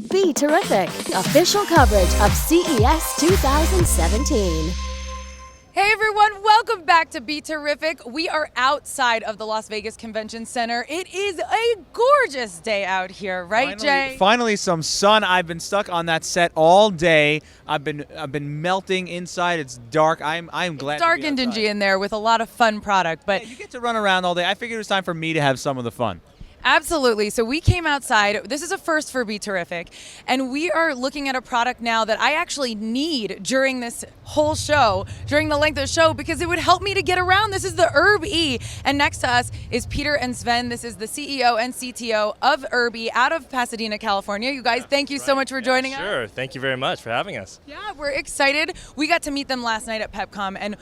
BeTerrific, official coverage of CES 2017. Hey everyone, welcome back to BeTerrific. We are outside of the Las Vegas Convention Center. It is a gorgeous day out here, right, Jay? Finally some sun. I've been stuck on that set all day. I've been melting inside. It's dark. I'm glad. It's dark to be and dingy outside. in there with a lot of fun product, but Yeah, you get to run around all day. I figured it was time for me to have some of the fun. absolutely. So we came outside. This is a first for BeTerrific, and we are looking at a product now that I actually need during this whole show, during the length of the show, because it would help me to get around. This is the URB-E, and next to us is Peter and Sven. This is the CEO and CTO of URB-E out of Pasadena, California. You guys, thank you so much for joining us. Sure. Thank you very much for having us. Yeah, we're excited. We got to meet them last night at PepCom, and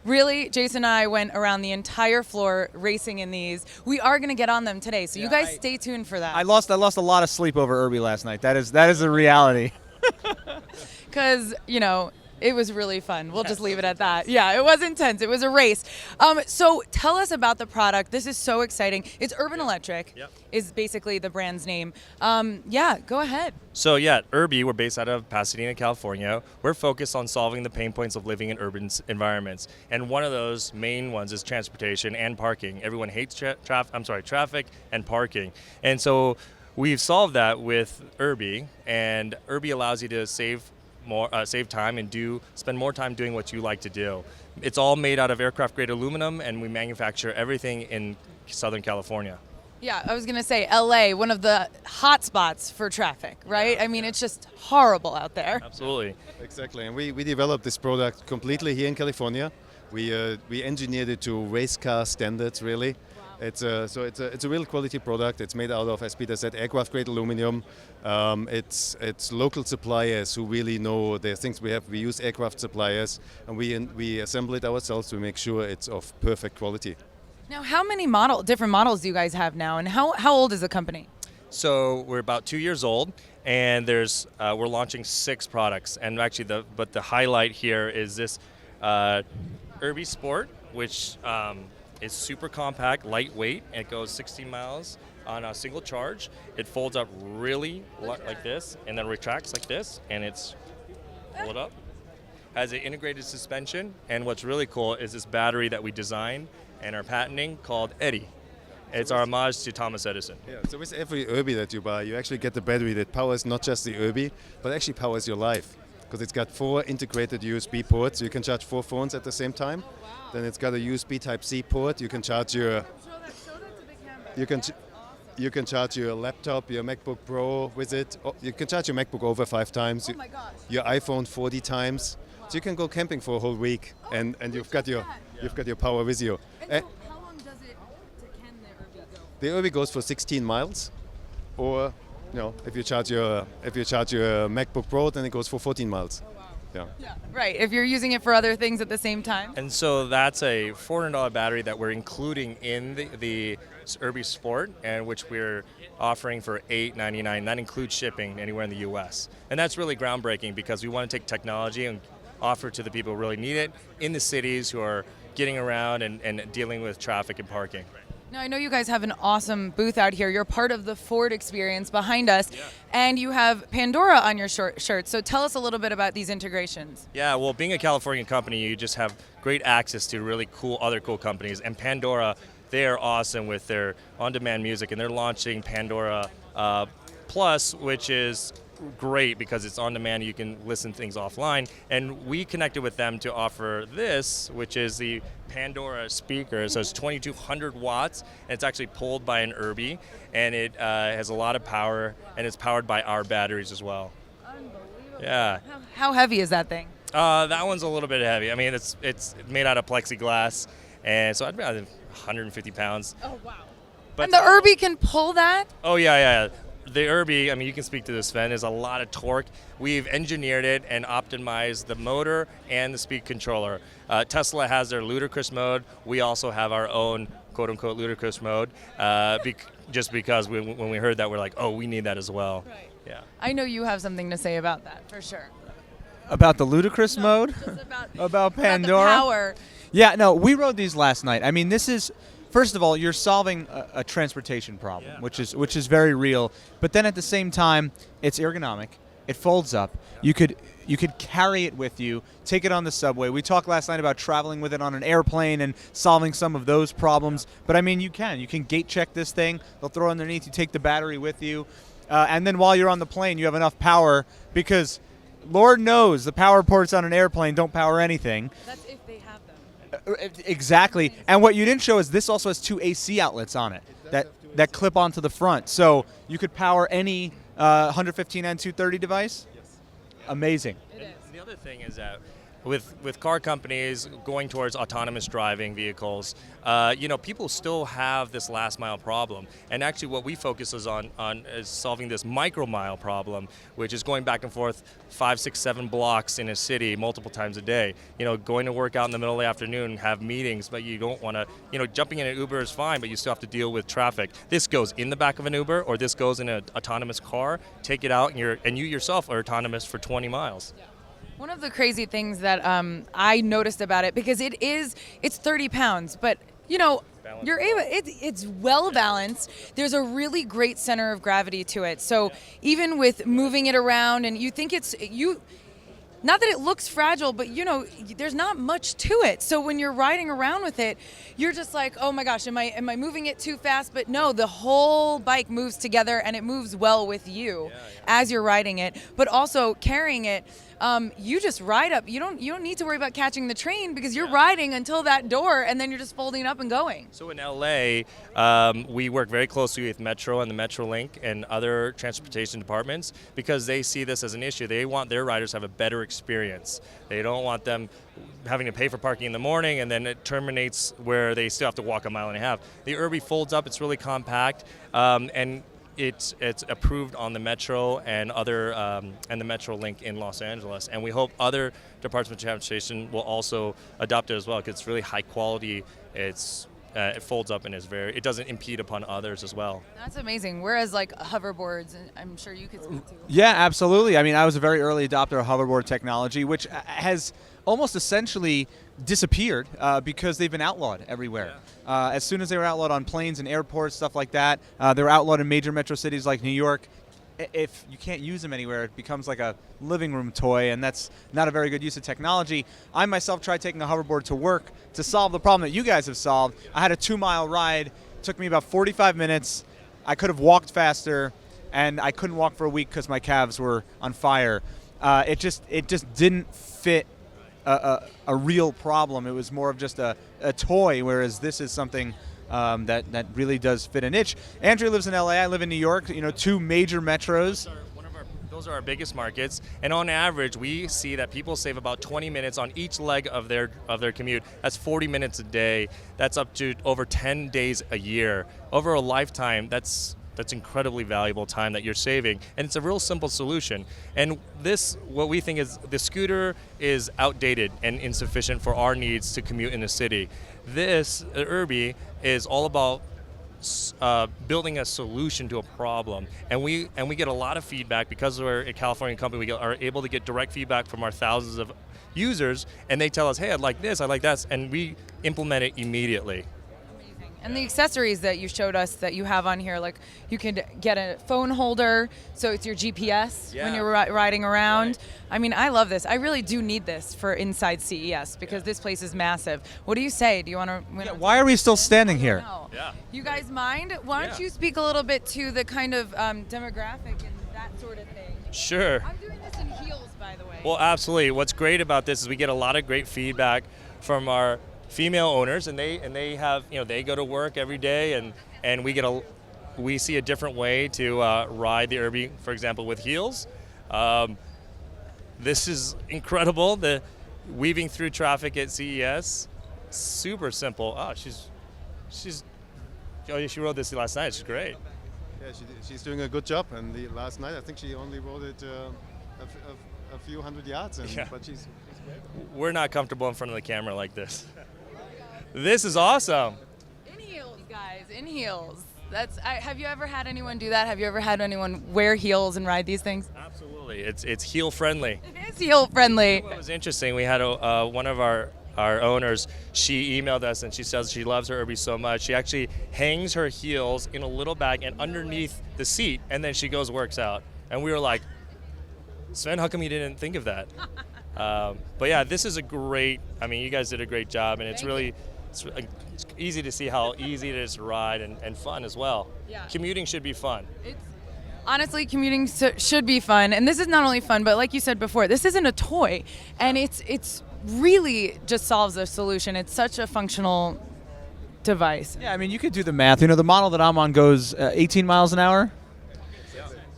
really, Jason and I went around the entire floor racing in these. We are going to get on them today, so you guys stay tuned for that. I lost a lot of sleep over URB last night. That is a reality. Because, it was really fun. We'll just leave it at that. Yeah, it was intense. It was a race. So tell us about the product. This is so exciting. It's Urban Electric is basically the brand's name. Go ahead. So URB, we're based out of Pasadena, California. We're focused on solving the pain points of living in urban environments. And one of those main ones is transportation and parking. Everyone hates traffic and parking. And so we've solved that with URB, and URB allows you to save time and spend more time doing what you like to do. It's all made out of aircraft grade aluminum, and we manufacture everything in Southern California. Yeah, I was going to say LA, one of the hot spots for traffic, right? I mean, it's just horrible out there. Absolutely. Exactly, and we developed this product completely here in California. We engineered it to race car standards, really. It's a real quality product. It's made out of, as Peter said, aircraft grade aluminum. It's local suppliers who really know the things we have. We use aircraft suppliers, and we assemble it ourselves to make sure it's of perfect quality. Now, how many different models do you guys have now, and how old is the company? So we're about 2 years old, and we're launching 6 products. And actually, the highlight here is this URB Sport, which is super compact, lightweight, and it goes 16 miles on a single charge. It folds up really like this, and then retracts like this, and it's pull it up. Has an integrated suspension, and what's really cool is this battery that we designed and are patenting called Eddy. It's our homage to Thomas Edison. Yeah, so with every URB that you buy, you actually get the battery that powers not just the URB, but actually powers your life. Because it's got 4 integrated USB ports, so you can charge 4 phones at the same time. Then it's got a USB Type-C port. You can charge your you can charge your laptop, your MacBook Pro with it. You can charge your MacBook over 5 times. Oh my gosh. Your iPhone 40 times. So you can go camping for a whole week, and you've got your power with you. And so how long does it can the URB go? The URB goes for 16 miles, or if you charge your MacBook Pro, then it goes for 14 miles. Yeah, right. If you're using it for other things at the same time. And so that's a $400 battery that we're including in the URB Sport, and which we're offering for $899. That includes shipping anywhere in the U.S. And that's really groundbreaking because we want to take technology and offer it to the people who really need it in the cities who are getting around and dealing with traffic and parking. Now, I know you guys have an awesome booth out here. You're part of the Ford experience behind us, and you have Pandora on your shirt. So tell us a little bit about these integrations. Yeah, well, being a Californian company, you just have great access to really other cool companies. And Pandora, they are awesome with their on-demand music, and they're launching Pandora Plus, which is great because it's on demand. You can listen to things offline, and we connected with them to offer this, which is the Pandora speaker. So it's 2200 watts, and it's actually pulled by an URB, and it has a lot of power, and it's powered by our batteries as well. Unbelievable. Yeah. How heavy is that thing? That one's a little bit heavy. I mean, it's made out of plexiglass, and so I'd be 150 pounds. Oh wow! But and the URB can pull that? Oh yeah. The URB, I mean, you can speak to this, Sven, is a lot of torque. We've engineered it and optimized the motor and the speed controller. Tesla has their ludicrous mode. We also have our own quote-unquote ludicrous mode, just because when we heard that, we're like, oh, we need that as well. Right. Yeah. I know you have something to say about that, for sure. About the ludicrous mode? Just About Pandora? About the power. Yeah, no, we rode these last night. I mean, this is first of all, you're solving a transportation problem, which is very real. But then at the same time, it's ergonomic. It folds up. You could carry it with you, take it on the subway. We talked last night about traveling with it on an airplane and solving some of those problems. But I mean, you can gate check this thing. They'll throw it underneath. You take the battery with you, and then while you're on the plane, you have enough power because, Lord knows, the power ports on an airplane don't power anything. That's if they have them. Exactly. And what you didn't show is this also has 2 AC outlets on it that clip onto the front. So you could power any 115 and 230 device. Yes. Amazing. It is. The other thing is that with car companies going towards autonomous driving vehicles, people still have this last mile problem. And actually what we focus is on is solving this micro mile problem, which is going back and forth 5, 6, 7 blocks in a city multiple times a day. Going to work out in the middle of the afternoon, have meetings, but you don't want to, jumping in an Uber is fine, but you still have to deal with traffic. This goes in the back of an Uber or this goes in an autonomous car, take it out and you yourself are autonomous for 20 miles. Yeah. One of the crazy things that I noticed about it, because it's 30 pounds, but you're able. It's well balanced. There's a really great center of gravity to it. So even with moving it around, and you think not that it looks fragile, but there's not much to it. So when you're riding around with it, you're just like, oh my gosh, am I moving it too fast? But no, the whole bike moves together and it moves well with you as you're riding it. But also carrying it, you just ride up. You don't need to worry about catching the train because you're riding until that door and then you're just folding it up and going. So in LA, we work very closely with Metro and the MetroLink and other transportation departments because they see this as an issue. They want their riders to have a better experience. They don't want them having to pay for parking in the morning and then it terminates where they still have to walk 1.5 miles. The URB folds up, it's really compact, and it's approved on the Metro and other and the MetroLink in Los Angeles, and we hope other departments of transportation will also adopt it as well because it's really high quality. It folds up and it doesn't impede upon others as well. That's amazing. Whereas like hoverboards, and I'm sure you could speak to. Yeah, absolutely. I mean, I was a very early adopter of hoverboard technology, which has almost essentially disappeared because they've been outlawed everywhere. As soon as they were outlawed on planes and airports, stuff like that, they were outlawed in major metro cities like New York. If you can't use them anywhere, it becomes like a living room toy, and that's not a very good use of technology. I myself tried taking a hoverboard to work to solve the problem that you guys have solved. I had a 2-mile ride. It took me about 45 minutes. I could have walked faster, and I couldn't walk for a week because my calves were on fire. It just didn't fit a real problem. It was more of just a toy, whereas this is something that really does fit a niche. Andrea lives in LA. I live in New York. 2 major metros. Those are our biggest markets, and on average, we see that people save about 20 minutes on each leg of their commute. That's 40 minutes a day. That's up to over 10 days a year. Over a lifetime, that's incredibly valuable time that you're saving, and it's a real simple solution. And this, what we think is the scooter is outdated and insufficient for our needs to commute in the city. This, URB, is all about building a solution to a problem, and we get a lot of feedback because we're a California company. We are able to get direct feedback from our thousands of users, and they tell us, hey, I'd like this, I like that, and we implement it immediately. And the accessories that you showed us that you have on here, like you could get a phone holder, so it's your GPS when you're riding around. Right. I mean, I love this. I really do need this for inside CES because this place is massive. What do you say? Do you want to? Why are we still standing here? No. Yeah. You guys mind? Why don't you speak a little bit to the kind of demographic and that sort of thing? Sure. I'm doing this in heels, by the way. Well, absolutely. What's great about this is we get a lot of great feedback from our female owners, and they have, they go to work every day, and we see a different way to ride the URB, for example, with heels. This is incredible. The weaving through traffic at CES, super simple. Oh, she rode this last night. She's great. Yeah, she's doing a good job. And last night, I think she only rode it a few hundred yards, but she's great. We're not comfortable in front of the camera like this. This is awesome. In heels, guys, in heels. Have you ever had anyone do that? Have you ever had anyone wear heels and ride these things? Absolutely. It's heel friendly. It is heel friendly. It was interesting. We had one of our our owners, she emailed us and she says she loves her Urbi so much. She actually hangs her heels in a little bag and underneath the seat, and then she goes works out. And we were like, Sven, how come you didn't think of that? But yeah, this is a great, I mean, you guys did a great job, and it's easy to see how easy it is to ride and fun as well. Yeah. Commuting should be fun. Honestly, commuting should be fun, and this is not only fun, but like you said before, this isn't a toy, and it's really just solves a solution. It's such a functional device. Yeah, I mean, you could do the math. You know, the model that I'm on goes 18 miles an hour.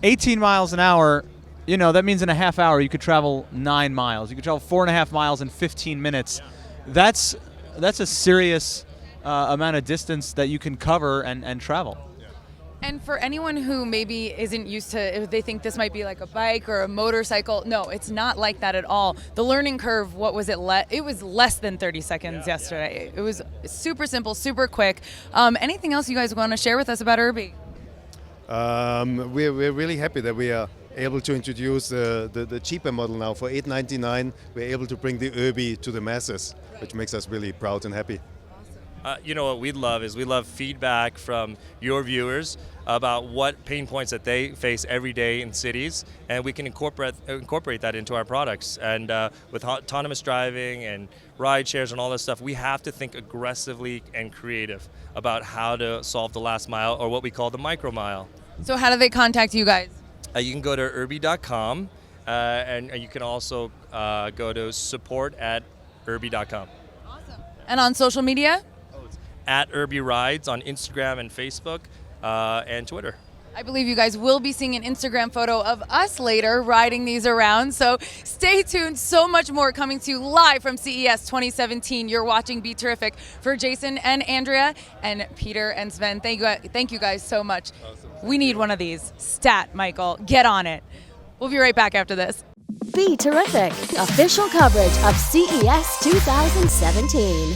18 miles an hour, you know, that means in a half hour you could travel 9 miles. You could travel 4.5 miles in 15 minutes. That's a serious amount of distance that you can cover and travel. And for anyone who maybe isn't used to, if they think this might be like a bike or a motorcycle, no, it's not like that at all. The learning curve, what was it? It was less than 30 seconds yesterday. It was super simple, super quick. Anything else you guys want to share with us about Urbi? We're really happy that we are able to introduce the cheaper model now for $899. We're able to bring the Urbi to the masses, which makes us really proud and happy. You know what we'd love is we love feedback from your viewers about what pain points that they face every day in cities, and we can incorporate that into our products. And with autonomous driving and ride shares and all this stuff, we have to think aggressively and creative about how to solve the last mile, or what we call the micro mile. So how do they contact you guys? You can go to urbi.com, and you can also go to support@urbi.com. Awesome. And on social media? At Urbi Rides on Instagram and Facebook and Twitter. I believe you guys will be seeing an Instagram photo of us later riding these around, so stay tuned. So much more coming to you live from CES 2017. You're watching BeTerrific. For Jason and Andrea and Peter and Sven, thank you guys so much. Awesome. We need one of these. Stat, Michael. Get on it. We'll be right back after this. BeTerrific, official coverage of CES 2017.